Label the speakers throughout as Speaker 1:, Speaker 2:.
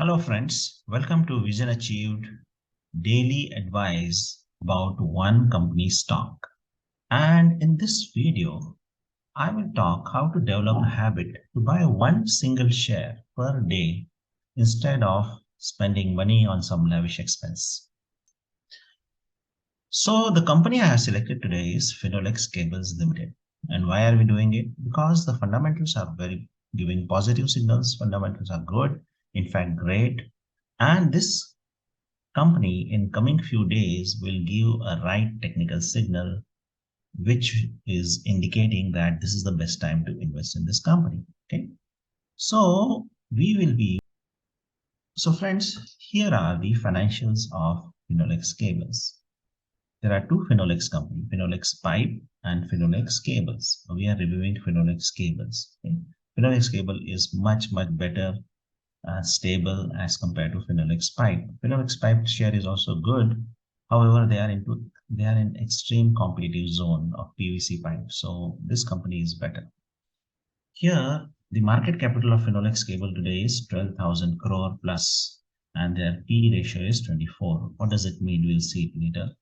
Speaker 1: Hello friends, welcome to Vision Achieved daily advice about one company stock. And in this video, I will talk how to develop a habit to buy one single share per day instead of spending money on some lavish expense. So the company I have selected today is Finolex Cables Limited. And why are we doing it? Because the fundamentals are very giving positive signals. Fundamentals are good, in fact, great. And this company in coming few days will give a right technical signal which is indicating that this is the best time to invest in this company. Okay, so we will be so friends, here are the financials of Finolex Cables. There are two Finolex companies, Finolex Pipe and Finolex Cables. We are reviewing Finolex Cables. Okay? Finolex Cable is much better stable as compared to Finolex pipe. Finolex pipe share is also good. However, they are in extreme competitive zone of PVC pipe. So this company is better. Here, the market capital of Finolex cable today is 12,000 crore plus, and their P ratio is 24. What does it mean? We'll see it later.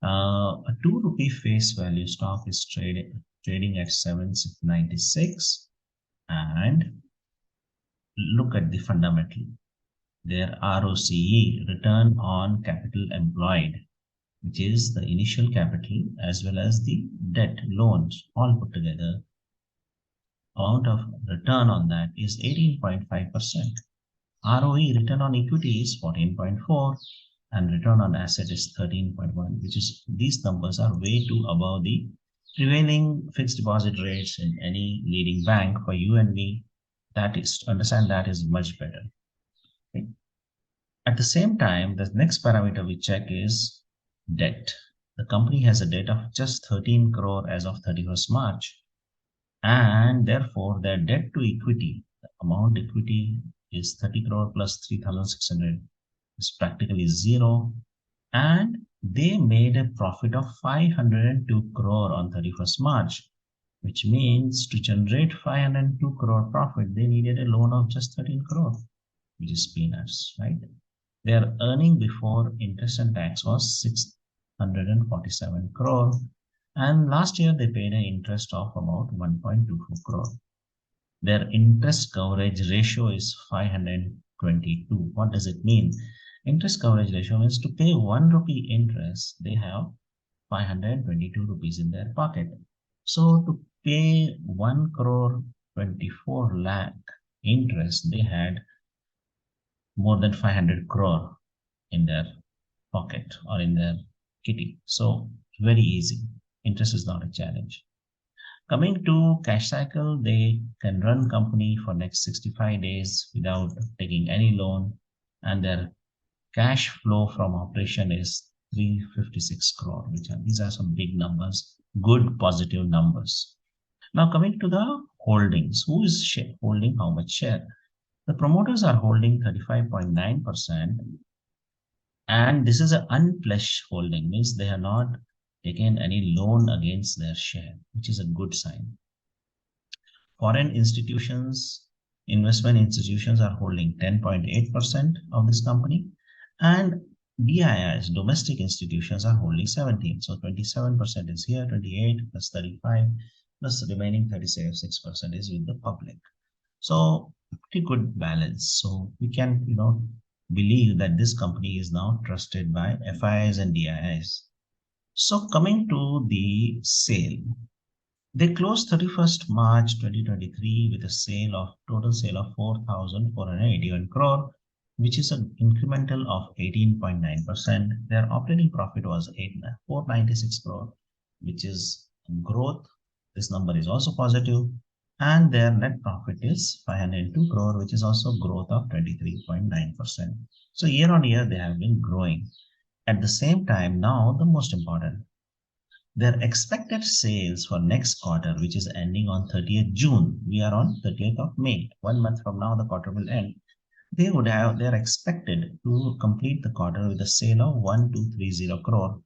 Speaker 1: A 2 rupee face value stock is trading at 796, and look at the fundamental. Their ROCE, return on capital employed, which is the initial capital as well as the debt loans all put together, amount of return on that is 18.5%. ROE, return on equity, is 14.4 and return on asset is 13.1, which is these numbers are way too above the prevailing fixed deposit rates in any leading bank. For you and me, that is to understand that is much better. Okay. At the same time, the next parameter we check is debt. The company has a debt of just 13 crore as of 31st March. And therefore, their debt to equity, the amount equity is 30 crore plus 3,600 is practically zero. And they made a profit of 502 crore on 31st March, which means to generate 502 crore profit, they needed a loan of just 13 crore, which is peanuts, right? Their earning before interest and tax was 647 crore. And last year they paid an interest of about 1.24 crore. Their interest coverage ratio is 522. What does it mean? Interest coverage ratio means to pay 1 rupee interest, they have 522 rupees in their pocket. So to pay 1 crore 24 lakh interest, they had more than 500 crore in their pocket or in their kitty. So very easy. Interest is not a challenge. Coming to cash cycle, they can run company for next 65 days without taking any loan, and their cash flow from operation is 356 crore, these are some big numbers, good positive numbers. Now coming to the holdings, who is holding how much share? The promoters are holding 35.9%, and this is an unpledged holding, means they have not taken any loan against their share, which is a good sign. Foreign institutions, investment institutions are holding 10.8% of this company, and DIIs, domestic institutions, are holding 17. So 27% is here, 28 plus 35 plus the remaining 36% is with the public. So pretty good balance. So we can, believe that this company is now trusted by FIIs and DIIs. So coming to the sale, they closed 31st March 2023 with a total sale of 4,481 crore, which is an incremental of 18.9%. Their operating profit was 496 crore, which is growth. This number is also positive. And their net profit is 502 crore, which is also growth of 23.9%. So year on year, they have been growing. At the same time, now the most important, their expected sales for next quarter, which is ending on 30th June, we are on 30th of May, 1 month from now the quarter will end. They are expected to complete the quarter with a sale of 1,230 crore,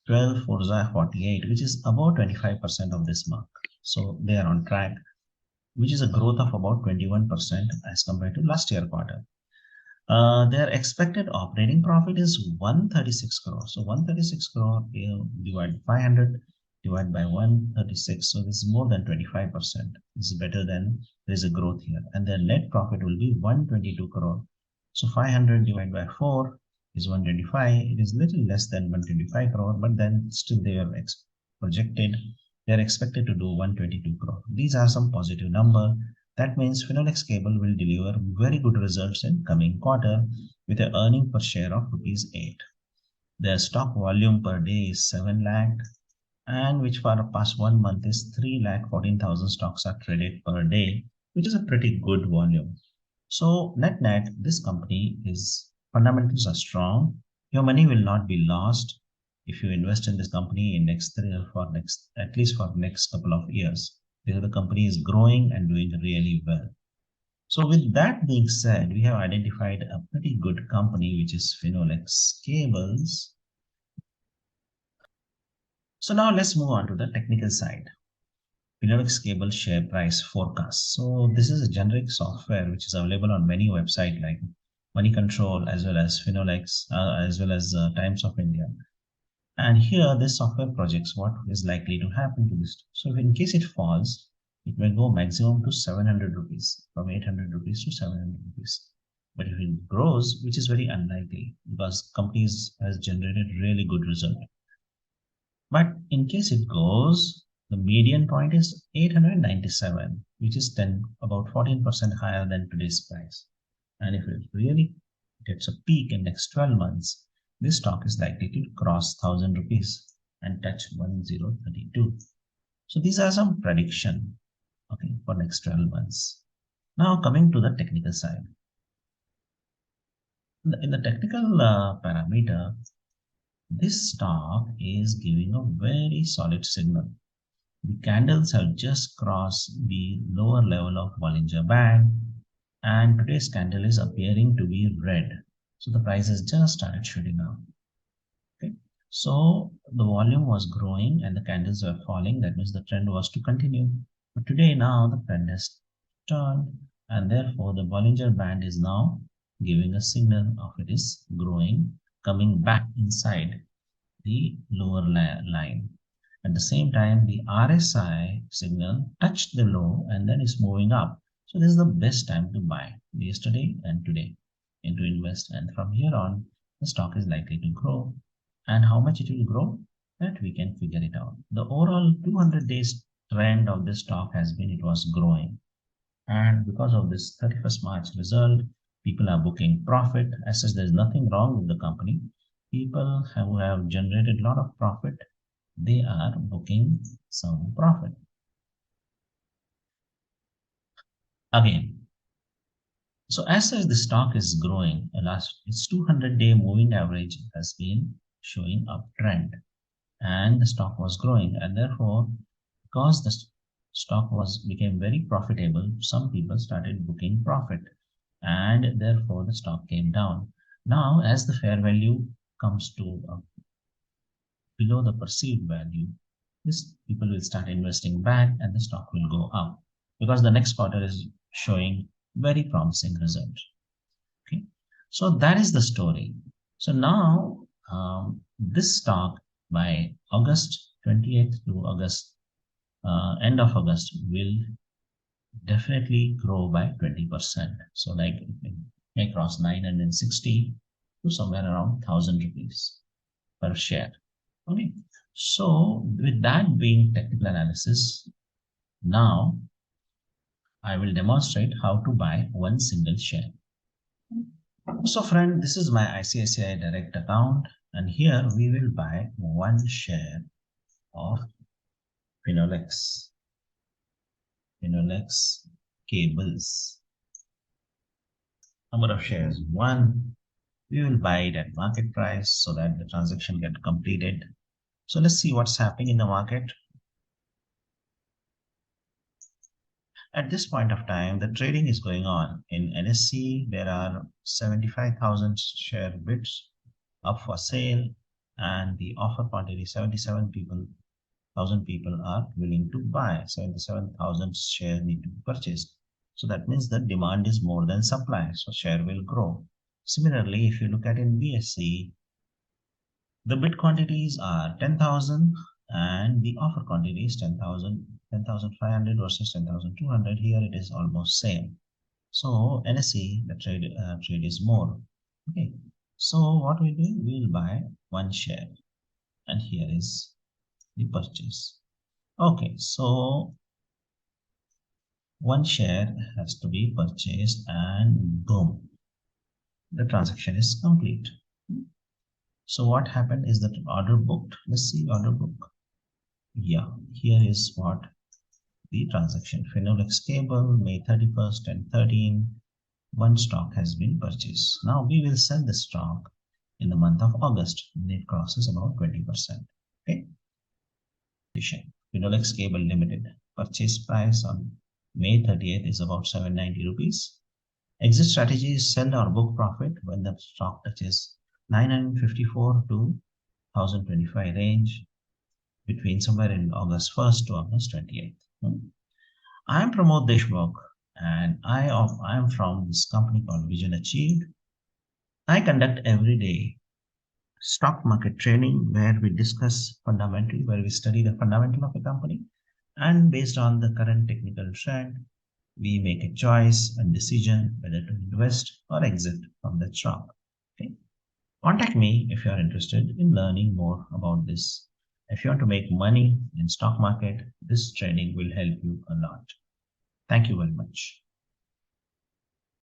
Speaker 1: 12 Forza 48, which is about 25% of this mark. So they are on track, which is a growth of about 21% as compared to last year quarter. Their expected operating profit is 136 crore. So 136 crore, divide 500 divided by 136. So this is more than 25%. This is better than there is a growth here. And their net profit will be 122 crore. So 500 divided by 4 is 125. It is little less than 125 crore, but then still they are projected. They are expected to do 122 crore. These are some positive number. That means Finolex Cable will deliver very good results in coming quarter with an earning per share of rupees 8. Their stock volume per day is 7 lakh, and which for the past 1 month is 3 lakh 14,000 stocks are traded per day, which is a pretty good volume. So net, this company is fundamentals are strong. Your money will not be lost if you invest in this company in next 3 or 4 next at least for next couple of years, because the company is growing and doing really well. So with that being said, we have identified a pretty good company, which is Finolex Cables. So now let's move on to the technical side. Finolex Cable share price forecast. So this is a generic software which is available on many websites like Money Control as well as Finolex as well as Times of India. And here this software projects what is likely to happen to this. So in case it falls, it may go maximum to 700 rupees, from 800 rupees to 700 rupees. But if it grows, which is very unlikely because companies has generated really good result. But in case it goes, the median point is 897, which is 10, about 14% higher than today's price. And if it really gets a peak in next 12 months, this stock is likely to cross 1000 rupees and touch 1032. So these are some prediction, okay, for next 12 months. Now coming to the technical side. In the technical parameter, this stock is giving a very solid signal. The candles have just crossed the lower level of Bollinger Band, and today's candle is appearing to be red. So the price has just started shooting up. Okay. So the volume was growing and the candles were falling. That means the trend was to continue. But today now the trend has turned, and therefore the Bollinger Band is now giving a signal of it is growing, coming back inside the lower line. At the same time, the RSI signal touched the low and then is moving up. So this is the best time to buy, yesterday and today, and to invest. And from here on, the stock is likely to grow. And how much it will grow, that we can figure it out. The overall 200 days trend of this stock has been it was growing. And because of this 31st March result, people are booking profit. As such, there's nothing wrong with the company. People who have generated a lot of profit, they are booking some profit. Again, so as such, the stock is growing. Last its 200-day moving average has been showing uptrend, and the stock was growing, and therefore, because the stock became very profitable, some people started booking profit, and therefore the stock came down. Now, as the fair value comes to below the perceived value, this people will start investing back and the stock will go up because the next quarter is showing very promising result. Okay, so that is the story. So now this stock by August 28th to August, end of August, will definitely grow by 20%. So like it may cross 960 to somewhere around 1000 rupees per share. Okay, so with that being technical analysis, now I will demonstrate how to buy one single share. So friend, this is my ICICI Direct account, and here we will buy one share of Finolex Cables. Number of shares 1. We will buy it at market price so that the transaction get completed. So let's see what's happening in the market. At this point of time, the trading is going on. In NSE, there are 75,000 share bids up for sale, and the offer quantity 77,000 people are willing to buy. 77,000 shares need to be purchased. So that means the demand is more than supply, so share will grow. Similarly, if you look at in BSC, the bid quantities are 10,000 and the offer quantity is 10,000, 10,500 versus 10,200. Here it is almost same. So NSE, the trade is more. Okay. So what we do, we will buy one share, and here is the purchase. Okay. So one share has to be purchased, and boom, the transaction is complete. So what happened is that order booked. Let's see order book. Yeah, here is what the transaction. Finolex Cable, May 31st and 13. One stock has been purchased. Now we will sell the stock in the month of August when it crosses about 20%. Okay. Finolex Cable Limited. Purchase price on May 30th is about 790 rupees. Exit strategy is sell or book profit when the stock touches 954 to 1025 range between somewhere in August 1st to August 28th. I am Pramod Deshmukh, and I am from this company called Vision Achieved. I conduct every day stock market training where we discuss fundamentally, where we study the fundamental of a company, and based on the current technical trend, we make a choice and decision whether to invest or exit from that stock. Okay. Contact me if you are interested in learning more about this. If you want to make money in stock market, this training will help you a lot. Thank you very much.